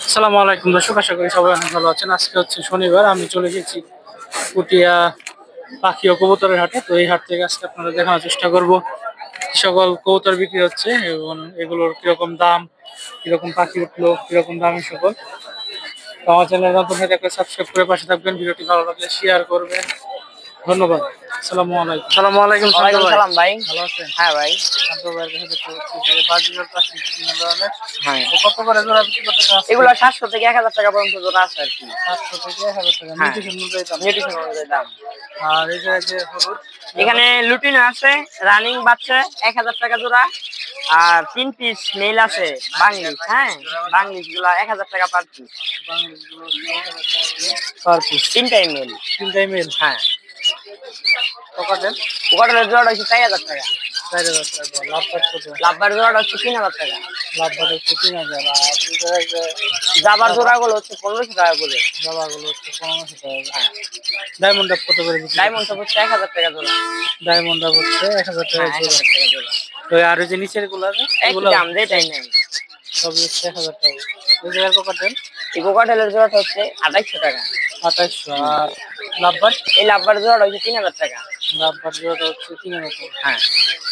আসসালামু আলাইকুম দর্শক, আশা করি সবাই অনেক ভালো আছেন। আজকে হচ্ছে শনিবার, আমি চলে এসেছি পুটিয়া পাখি ও কবুতরের হাটে। তো এই হাট থেকে আজকে আপনারা দেখানোর চেষ্টা করব কি সকল কবুতর বিক্রি হচ্ছে এবং এগুলোর কিরকম দাম, কিরকম পাখি উঠলো, কিরকম দামি সকল। তো আমার চ্যানেল নতুন হয়ে থাকলে সাবস্ক্রাইব করে পাশে থাকবেন, ভিডিওটি ভালো লাগলে শেয়ার করবেন। ধন্যবাদ। আসসালামু আলাইকুম। আসসালামু আলাইকুম। ওয়ালাইকুম সালাম ভাই। ভালো আছেন? হ্যাঁ ভাই। শান্ত ভাইয়ের কাছে দেখতে পাচ্ছি যে বাজিগার পাখি বিভিন্ন ধরনের। হ্যাঁ, তো কত করে জোড়া বিক্রি করতে চাচ্ছেন? এগুলো 700 থেকে 1000 টাকা পর্যন্ত জোড়া আছে আর কি। 700 থেকে 1000 টাকা হ্যাঁ, মিউটেশন অনুযায়ী দাম। নিউট্রিশন অনুযায়ী দাম। আর এই যে হলুদ, এখানে লুটিনো আছে, রানিং বাচ্চা 1000 টাকা জোড়া। আর 3 পিস মেল আছে বাংলিশ। হ্যাঁ, বাংলিশ গুলা 1000 টাকা পার পিস। বাংলাদেশগুলো 1000 টাকা করে পার পিস। তিনটাই মেল। তিনটাই মেল। হ্যাঁ, পকাটেল ওকাটের জোড়াটা হচ্ছে 4000 টাকা। 4000 টাকা। লাভবাট কত? লাভবার জোড়াটা হচ্ছে 3000 টাকা। লাভবাট হচ্ছে 3000। আর এই যে জাবার জোড়াগুলো হচ্ছে 1500 টাকা করে। জবাগুলো হচ্ছে 1500 টাকা। হ্যাঁ, ডায়মন্ড আপ কত করে বিক্রি? ডায়মন্ড হচ্ছে 1000 টাকা জোড়া। ডায়মন্ড আপ হচ্ছে 1000 টাকা হ্যাঁ, জোড়া। 1000 টাকা জোড়া। তো আর এই যে নিচের গুলো আছে একই এগুলো দাম, যেটাই নেই। সবই হচ্ছে 1000 টাকা। এই যে পকাটেল এই কোকাটেলের জোড়াটা হচ্ছে 2800 টাকা। 2800। আর লাভবাট? এই লাভবার জোড়াটা হচ্ছে 3000 টাকা। লাভবাট জোড়াটা হচ্ছে 3000 টাকা। হ্যাঁ,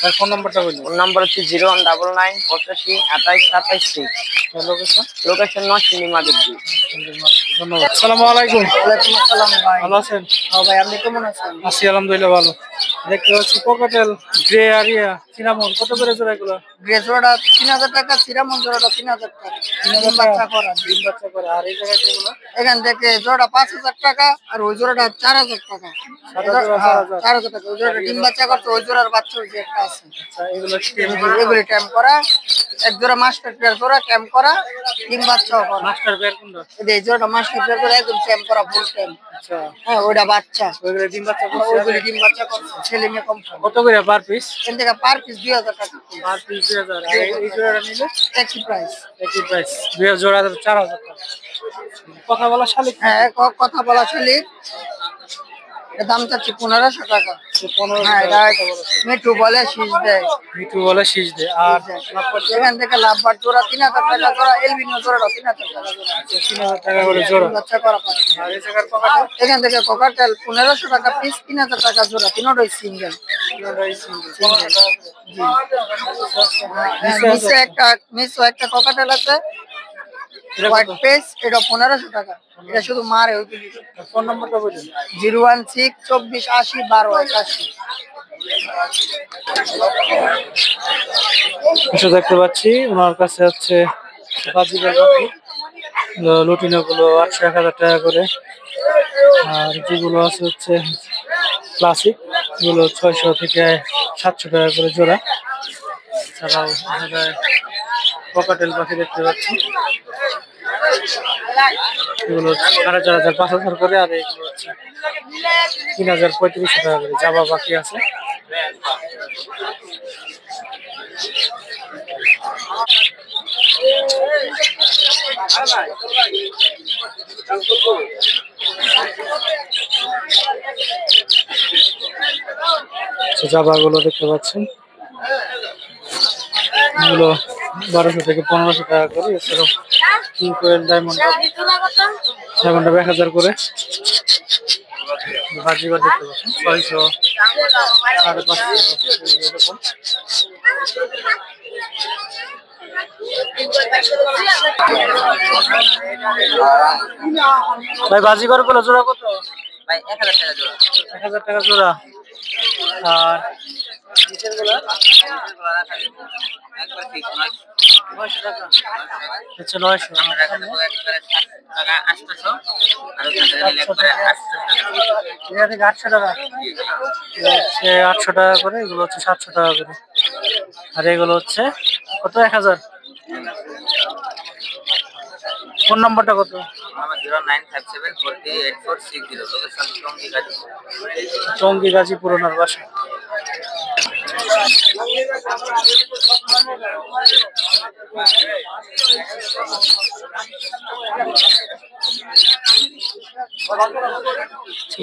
আর ফোন নাম্বারটা বলুন। ওর নাম্বার হচ্ছে 0199 85 28 27 6। লোকেশন? লোকেশন নরসিংদী মাধবদী। ধন্যবাদ। আসসালামু আলাইকুম। ওয়ালাইকুম আসসালাম ভাই। ভালো আছেন? হ্যাঁ ভাই, আপনি কেমন আছেন? আছি আলহামদুলিল্লাহ ভালো। দেখতে পাচ্ছি পকাটেল, গ্রে আরিয়া, সিনামন কত করে জোড়া এগুলো? গ্রে জোড়াটা 3000 টাকা, সিরামন জোড়াটা 3000 টাকা। 3000 বাচ্চা টাকা করা। ডিম বাচ্চা করে। আর এই জায়গায় যেগুলো এখান থেকে জোড়া 5000 টাকা, আর ওই জোড়াটা 4000 টাকা। সাদা জোড়া 4000। 4000 টাকা। ওই জোড়াটা ডিম বাচ্চা করতে, ওই জোড়ার বাচ্চা ওই যে একটা আছে। আচ্ছা, এগুলো এগুলি ট্যাম্প করা। এক জোড়া মাস্টার পেয়ার জোড়া ট্যাম্প করা, ডিম বাচ্চাও করা। মাস্টার পেয়ার কোনটা? এই জোড়াটা মাস্টার পেয়ার করে একদম ট্যাম্প করা, ফুল ট্যাম্প। আচ্ছা, হ্যাঁ, ওইটা বাচ্চা। ওইগুলো ডিম বাচ্চা করছে? ওইগুলি ডিম বাচ্চা করছে, ছেলে মেয়ে কম। কত করে পার পিস? এখান থেকে পার পিস 2000 টাকা। Per piece 2000। আর এই জোড়াটা নিলে একই প্রাইস। একই প্রাইস। 2000 জোড়া 4000 টাকা। কথা বলা শালিক? হ্যাঁ, কথা বলা শালিক। এর দাম চাচ্ছি 1500 টাকা। 1500 হ্যাঁ, টাকা। এটা মিঠু বলে শীষ দেয়। মিঠু বলে শীষ দেয়। আর এখান থেকে লাভবার জোড়া 3000 টাকা জোড়া, এলবিনো জোড়াটা 3000 টাকা জোড়া। 3000 টাকা করে জোড়া। বাচ্চা করা পাচ্ছে। আর এই জায়গার পকাটেল? এখান থেকে কোকাটেল 1500 টাকা পিস, 3000 টাকা জোড়া, তিনটাই সিঙ্গেল। নিচে একটা কোকাটেল আছে, হোয়াইট পেস, এটা 1500 টাকা। এটা শুধু মারে ওইগুলি। ফোন নম্বরটা বলুন। 016 24 80 12 81। দেখতে পাচ্ছি ওনার কাছে হচ্ছে বাজিকার পাখি। লুটিনো গুলো 800 1000 টাকা করে। আর যেগুলো আছে হচ্ছে ক্লাসিক, এগুলো 600 থেকে 700 টাকা করে জোড়া। এছাড়াও পকাটেল পাখি দেখতে পাচ্ছি, এগুলো 4500 5000 করে। আর এগুলো হচ্ছে 3000 3500 টাকা করে। জাবা পাখি আছে। জাবা গুলো দেখতে পাচ্ছেন, এগুলো 1200 থেকে 1500 টাকা করে। এছাড়াও কিং কোয়েল, ডায়মন্ড 1000 করে। বাজিবার দেখতে পাচ্ছেন 600 550 এরকম। ভাই বাজিগর গুলো জোড়া কত? ভাই 1000 টাকা জোড়া। 1000 টাকা জোড়া। আর নিচের গুলা একবার ঠিক 900 টাকা। আচ্ছা, 900 টাকা 800 আর একবারে 800 টাকা। থেকে 800 টাকা। হচ্ছে 800 টাকা করে। এগুলো হচ্ছে 700 টাকা করে। আর এগুলো হচ্ছে কত? 1000। ফোন নাম্বারটা কত? আমার 0957 408460। লোকেশন টঙ্গী গাজীপুর। টঙ্গী গাজীপুর ওনার বাসা।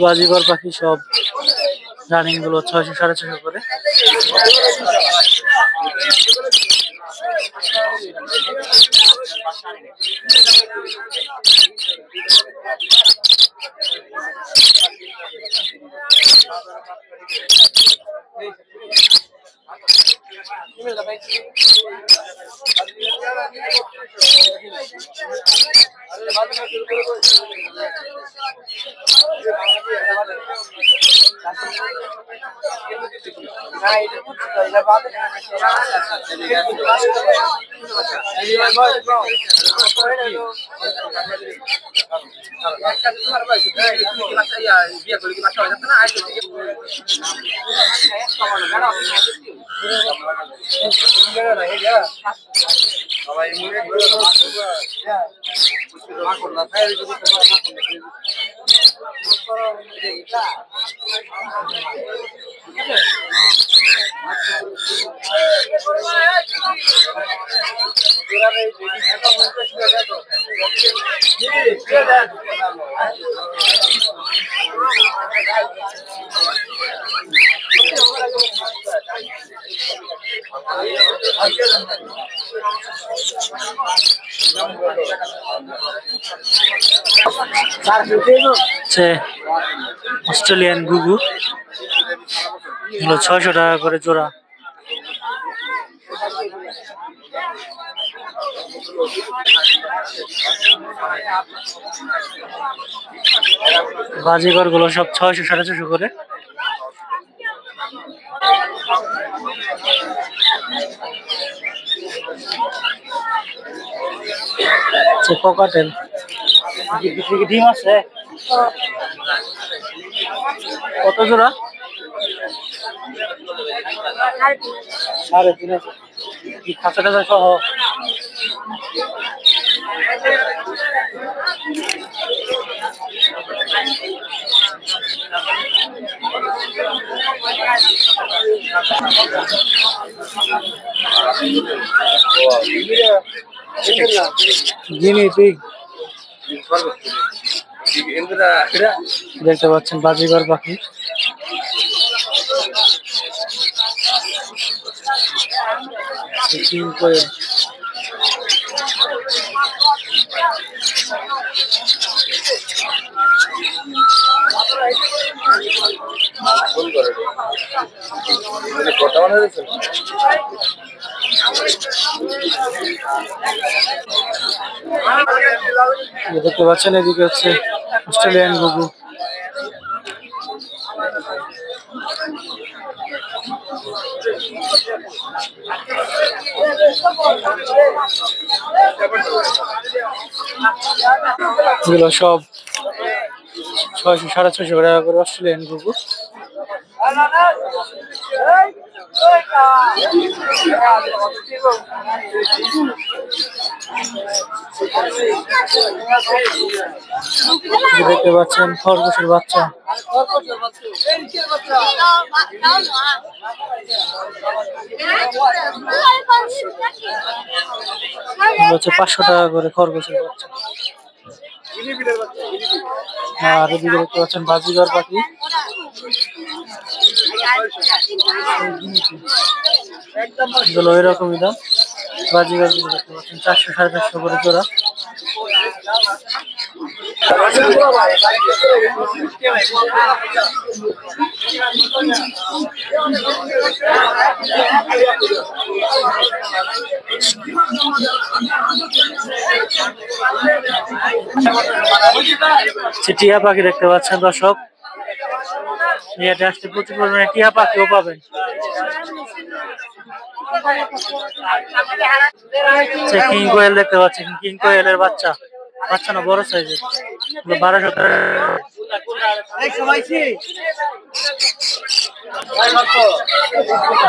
বাজিগর পাখি সব রানিং গুলো 600 650 করে। অস্ট্রেলিয়ান ঘুঘু এগুলো 600 টাকা করে জোড়া। বাজিগর গুলো সব 600 650 করে। কোকাটেল ডিম আছে কত জোড়া? 3.5 কি খাঁচা টাচা সহ? গিনি পিগ দেখতে পাচ্ছেন বাজিগর পাখি। দেখতে পাচ্ছেন এদিকে হচ্ছে অস্ট্রেলিয়ান ঘুঘু। এগুলো সব 600 650 টাকা করে অস্ট্রেলিয়ান ঘুঘু। দেখতে পাচ্ছেন খরগোশের বাচ্চা। হচ্ছে 500 টাকা করে খরগোশের বাচ্চা। আর এদিকে দেখতে পাচ্ছেন বাজিগর পাখি। এগুলো এরকমই দাম। বাজিগর গুলো দেখতে পাচ্ছেন 400 450 করে জোড়া। টিয়া পাখি দেখতে পাচ্ছেন দর্শক। এটা আসতে প্রচুর পরিমাণে টিয়া পাখিও পাবেন। কিং কোয়েল দেখতে পাচ্ছেন, কিং কোয়েলের বাচ্চা, বাচ্চা না বড় সাইজের, 1200 টাকা।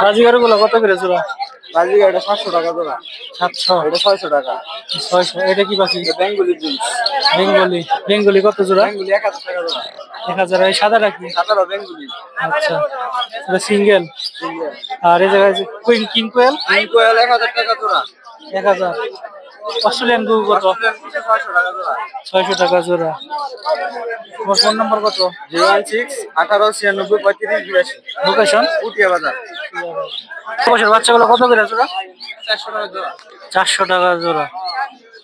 বাজিগার গুলো কত করে জোড়া? বাজিগার এটা 700 টাকা জোড়া। 700, এটা 600 টাকা। 600। এটা কি পাখি? Bengali jeans. বেঙ্গলি, বেঙ্গলি কত জোড়া? বেঙ্গলি 1000 টাকা জোড়া। 1000। এই সাদাটা কি? সাদাটা বেঙ্গলি। আচ্ছা, এটা সিঙ্গেল। আর এই জায়গায় কুইন কিং কোয়েল? কিং কোয়েল 1000 টাকা জোড়া। 1000। অস্ট্রেলিয়ান ঘুঘু কত? 600 টাকা জোড়া। 600 টাকা জোড়া। তোমার ফোন নাম্বার কত? 016 18 96 35 82। লোকেশন? উটিয়া বাজার। খরগোশের বাচ্চাগুলো কত করে জোড়া? 400 টাকা জোড়া। 400 টাকা জোড়া।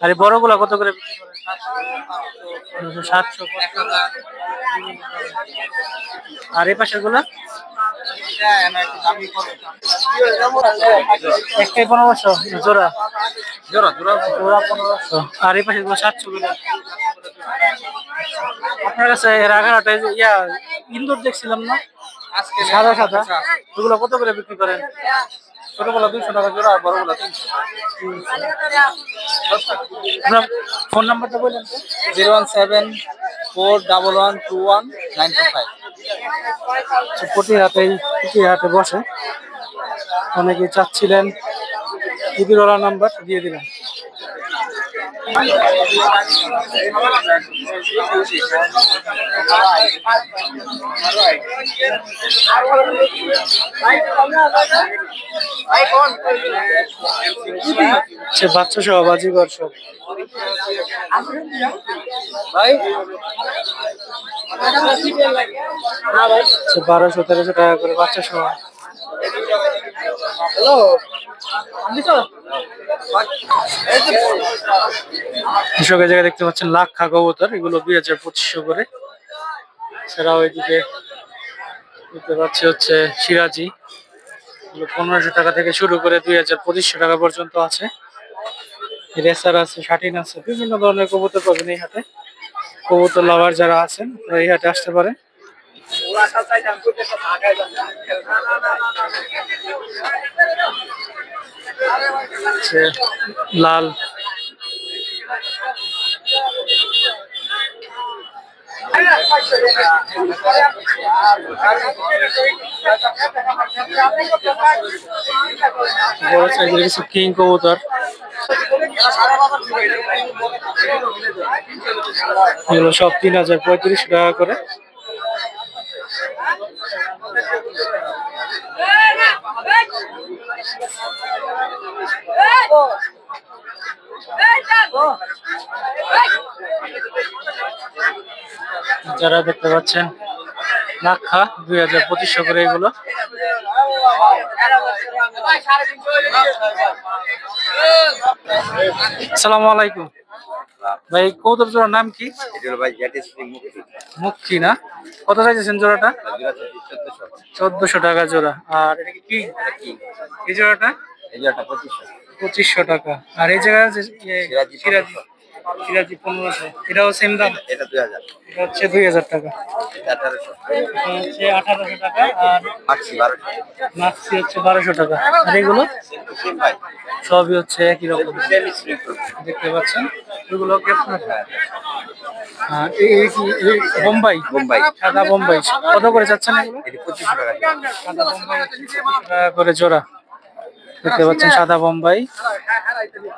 আর এই বড়গুলা কত করে বিক্রি করেন? 700। আর এই পাশের গুলা একটাই 1500 জোড়া। জোড়া 1500। আর এই পাশের গুলো 700 করে। আপনার কাছে রাঘাটায় ইয়া ইন্দুর দেখছিলাম না, সাদা সাদা, ওগুলো কত করে বিক্রি করেন? ছোটগুলো 200 টাকা জোড়া, আর বড়গুলো 300। আপনার ফোন নাম্বারটা বললেন তো? 01741121925। প্রতি হাটে বসে, অনেকেই চাচ্ছিলেন, ইদিরওয়ালা নাম্বার দিয়ে দিলাম। বাচ্চা সহ বাজিগর সব 1200-1300 টাকা করে বাচ্চা সহ। কৃষকের জায়গায় দেখতে পাচ্ছেন লাক্ষা কবুতর, এগুলো 2500 করে। এছাড়াও ওইদিকে দেখতে পাচ্ছি হচ্ছে সিরাজি, এগুলো 1500 টাকা থেকে শুরু করে 2500 টাকা পর্যন্ত আছে। রেসার আছে, শাটিন আছে, বিভিন্ন ধরনের কবুতর পাবেন এই হাটে। কবুতর লাভার যারা আছেন তারা এই হাটে আসতে পারে। লাল বড় সাইজের কিছু কিং কবুতর, এগুলো সব 3035 টাকা করে। যারা দেখতে পাচ্ছেন লাক্ষা 2500 করে এগুলো। আসসালামু আলাইকুম ভাই, কবুতর জোড়ার নাম কি? মুক্তি না? কত চাইছেন জোড়াটা? 1400 টাকা জোড়া। আর এটা কি এই জোড়াটা? 2500 টাকা। আর এই জায়গায় সিরাজি 1500, এটাও সেম দাম? এটা 2000, এটা হচ্ছে 2000 টাকা, এটা হচ্ছে 1800 টাকা। আর মাক্সি হচ্ছে 1200 টাকা। আর এগুলো সবই হচ্ছে একই রকম দেখতে পাচ্ছেন। এগুলো কি আপনার? আর এই কি বোম্বাই? সাদা বোম্বাই কত করে যাচ্ছেন এগুলো? 2500 টাকা। সাদা বোম্বাই 2500 টাকা করে জোড়া দেখতে পাচ্ছেন। সাদা বোম্বাই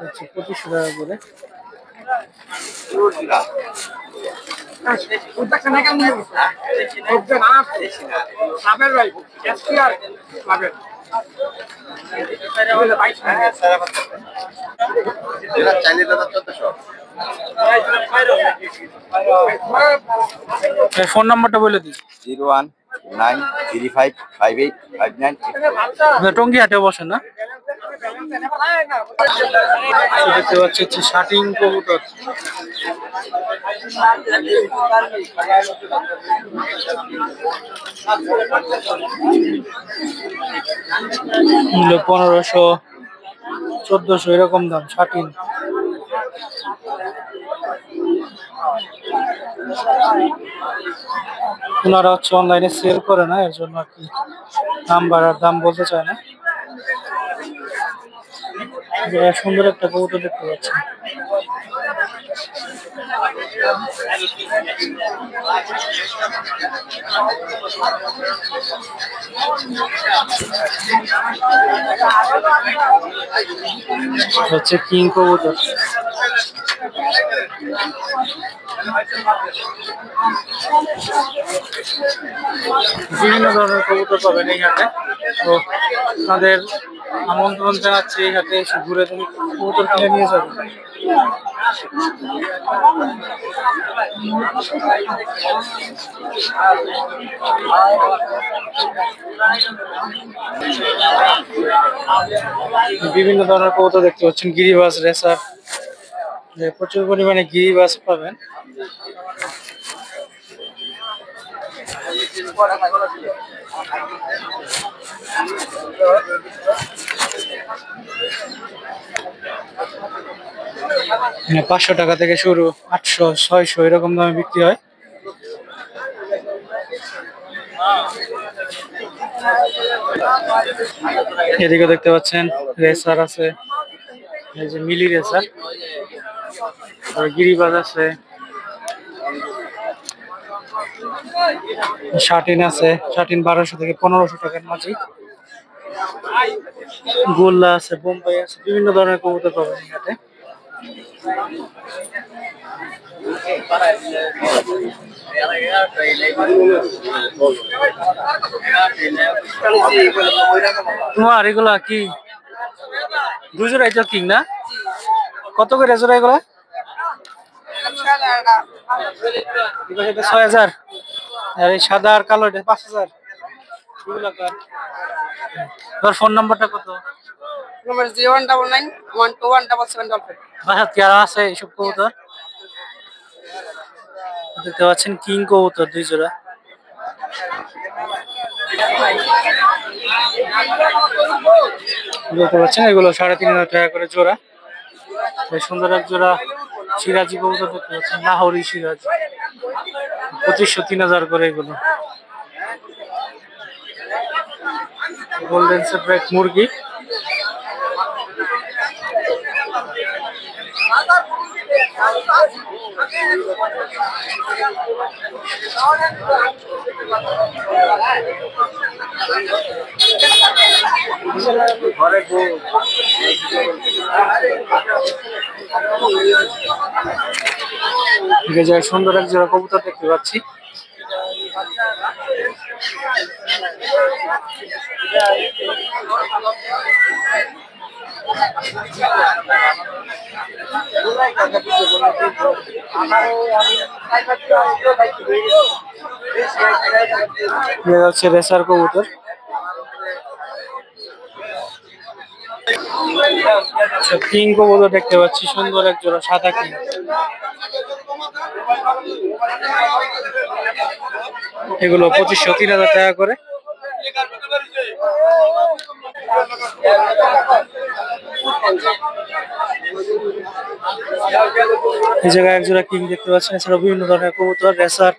হচ্ছে 2500 টাকা করে। ফোন নাম্বারটা বলে দিই। 019355859। টঙ্গী হাটে বসেন না? দেখতে পাচ্ছি হচ্ছে শাটিং কবুতর, মূল্য 1500 1400 এরকম দাম শাটিং। ওনারা হচ্ছে অনলাইনে সেল করে না, এর জন্য আর কি নাম্বার আর দাম বলতে চায় না। সুন্দর একটা কবুতর দেখতে পাচ্ছি। হচ্ছে কিং কবুতর। বিভিন্ন ধরনের কবুতর পাবেন এই হাটে। তো তাদের আমন্ত্রণ জানাচ্ছি এই হাটে এসে ঘুরে তুমি কবুতর কিনে নিয়ে যাবে। বিভিন্ন ধরনের কবুতর দেখতে পাচ্ছেন, গিরিবাজ, রেসার, যে প্রচুর পরিমাণে গিরিবাজ পাবেন। মানে 500 টাকা থেকে শুরু, 800, 600 এরকম দামে বিক্রি হয়। এদিকে দেখতে পাচ্ছেন রেসার আছে, এই যে মিলি রেসার, গিরিবাজ আছে, শাটিন আছে, শাটিন 1200 থেকে 1500 টাকার মাঝে। গোল্লা আছে, বোম্বাই আছে, বিভিন্ন ধরনের কবুতর পাবেন এখানে। তোমার এগুলা কি দুজোড়াই তো কিং না? কত করে জোড়া এগুলা? 6000। আর এই সাদা আর কালো এটা 5000। তোর ফোন নাম্বারটা কত? নম্বর 0199121775। বাসাত কি আর আছে এইসব কবুতর? দেখতে পাচ্ছেন কিং কবুতর 2 জোড়া। দেখতে পাচ্ছেন এগুলো 3500 টাকা করে জোড়া। এই সুন্দর এক জোড়া সিরাজি কবুতর দেখতে পাচ্ছেন, লাহোরি সিরাজি, 2500-3000 করে এগুলো। গোল্ডেন সেপারেট মুরগি, সুন্দর এক জোড়া কবুতর দেখতে পাচ্ছি। হচ্ছে রেসার কবুতর। কিং কবুতর দেখতে পাচ্ছি, সুন্দর এক জোড়া সাদা কিং। এগুলো 2500-3000 টাকা করে। এই জায়গায় এক জোড়া কিং দেখতে পাচ্ছেন, এছাড়াও বিভিন্ন ধরনের কবুতর রেসার।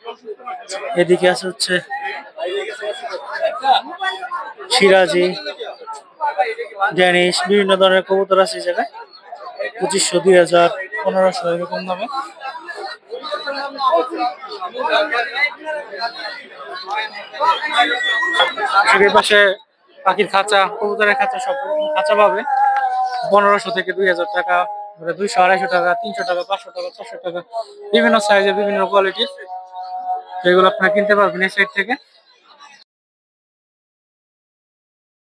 এদিকে আছে হচ্ছে সিরাজি, ড্যানিশ, বিভিন্ন ধরনের কবুতর আছে এই জায়গায়। 2500, 2000, 1500 এরকম দামে। পাশে পাখির খাঁচা, কবুতরের খাঁচা, সব খাঁচা পাবে 1500 থেকে 2000 টাকা, 200, 250 টাকা, 300 টাকা, 500 টাকা, 400 টাকা, বিভিন্ন সাইজের, বিভিন্ন কোয়ালিটির। এগুলো আপনারা কিনতে পারবেন এই সাইড থেকে।